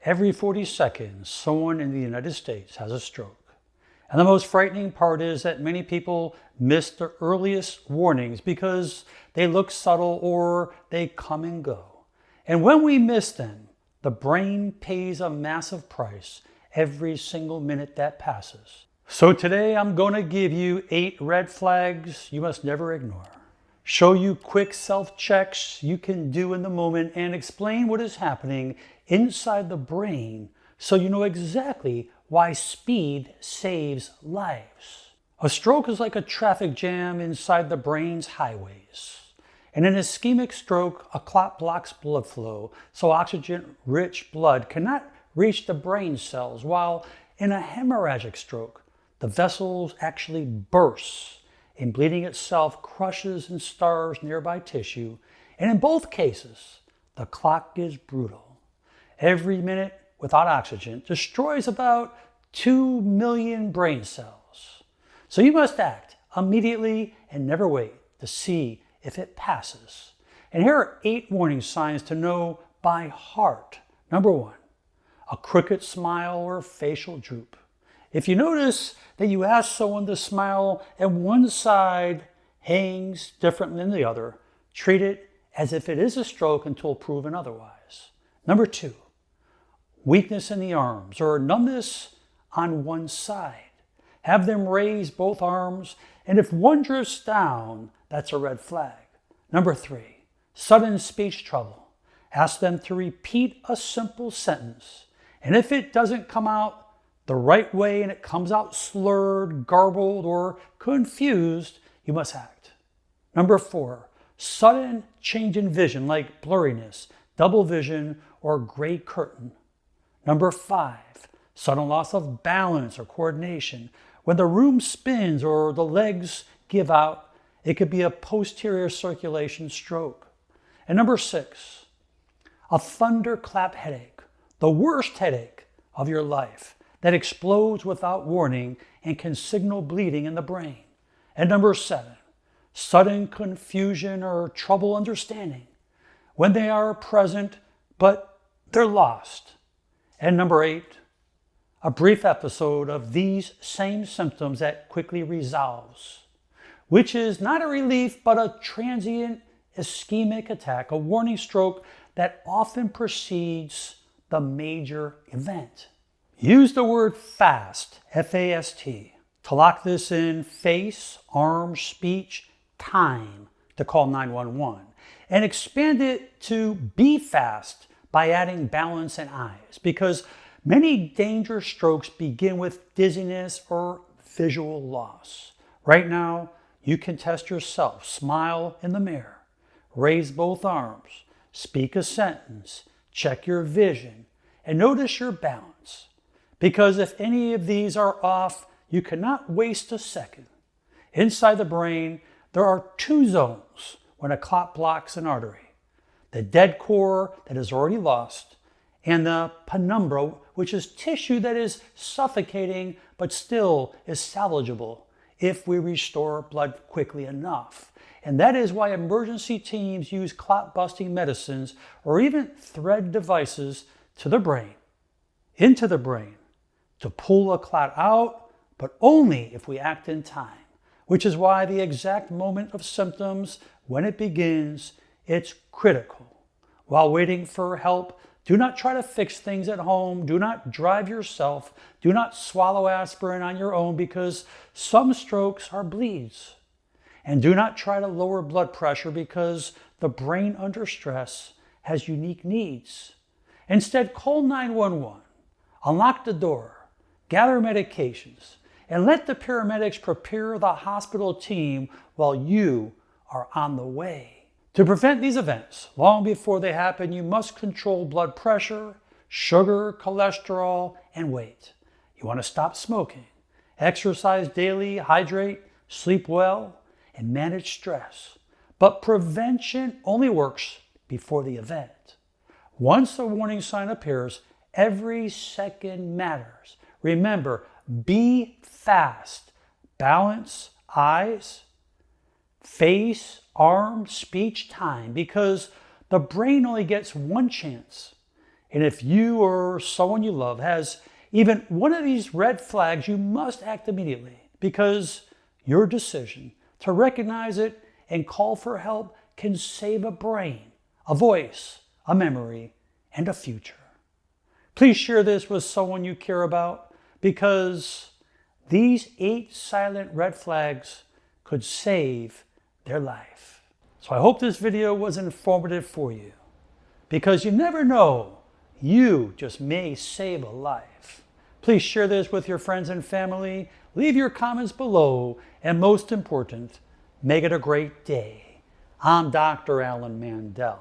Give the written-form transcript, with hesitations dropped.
Every 40 seconds, someone in the United States has a stroke. And the most frightening part is that many people miss the earliest warnings because they look subtle or they come and go. And when we miss them, the brain pays a massive price every single minute that passes. So today I'm going to give you 8 red flags you must never ignore, show you quick self-checks you can do in the moment, and explain what is happening inside the brain so you know exactly why speed saves lives. A stroke is like a traffic jam inside the brain's highways. In an ischemic stroke, a clot blocks blood flow, so oxygen-rich blood cannot reach the brain cells, while in a hemorrhagic stroke, the vessels actually burst, and bleeding itself crushes and starves nearby tissue, and in both cases, the clock is brutal. Every minute without oxygen destroys about 2 million brain cells. So you must act immediately and never wait to see if it passes. And here are 8 warning signs to know by heart. Number 1, a crooked smile or facial droop. If you notice that you ask someone to smile and one side hangs different than the other, treat it as if it is a stroke until proven otherwise. Number 2, weakness in the arms or numbness on one side. Have them raise both arms, and if one drifts down, that's a red flag. Number 3, sudden speech trouble. Ask them to repeat a simple sentence, and if it doesn't come out the right way and it comes out slurred, garbled, or confused, you must act. Number 4, sudden change in vision like blurriness, double vision, or gray curtain. Number 5, sudden loss of balance or coordination. When the room spins or the legs give out, it could be a posterior circulation stroke. And number 6, a thunderclap headache, the worst headache of your life that explodes without warning and can signal bleeding in the brain. And number 7, sudden confusion or trouble understanding when they are present but they're lost. And number 8, a brief episode of these same symptoms that quickly resolves, which is not a relief but a transient ischemic attack, a warning stroke that often precedes the major event. Use the word FAST, F-A-S-T, to lock this in: face, arm, speech, time, to call 911, and expand it to be fast by adding balance and eyes, because many dangerous strokes begin with dizziness or visual loss. Right now, you can test yourself. Smile in the mirror, raise both arms, speak a sentence, check your vision, and notice your balance. Because if any of these are off, you cannot waste a second. Inside the brain, there are 2 zones when a clot blocks an artery: the dead core that is already lost, and the penumbra, which is tissue that is suffocating but still is salvageable if we restore blood quickly enough. And that is why emergency teams use clot-busting medicines or even thread devices to the brain, into the brain, to pull a clot out, but only if we act in time, which is why the exact moment of symptoms, when it begins, it's critical. While waiting for help, do not try to fix things at home. Do not drive yourself. Do not swallow aspirin on your own, because some strokes are bleeds. And do not try to lower blood pressure, because the brain under stress has unique needs. Instead, call 911, unlock the door, gather medications, and let the paramedics prepare the hospital team while you are on the way. To prevent these events long before they happen, you must control blood pressure, sugar, cholesterol, and weight. You want to stop smoking, exercise daily, hydrate, sleep well, and manage stress. But prevention only works before the event. Once a warning sign appears, every second matters. Remember, be fast. Balance, eyes, face, arm, speech, time, because the brain only gets one chance. And if you or someone you love has even one of these red flags, you must act immediately, because your decision to recognize it and call for help can save a brain, a voice, a memory, and a future. Please share this with someone you care about, because these 8 silent red flags could save their life. So I hope this video was informative for you, because you never know, you just may save a life. Please share this with your friends and family. Leave your comments below, and most important, make it a great day. I'm Dr. Alan Mandell.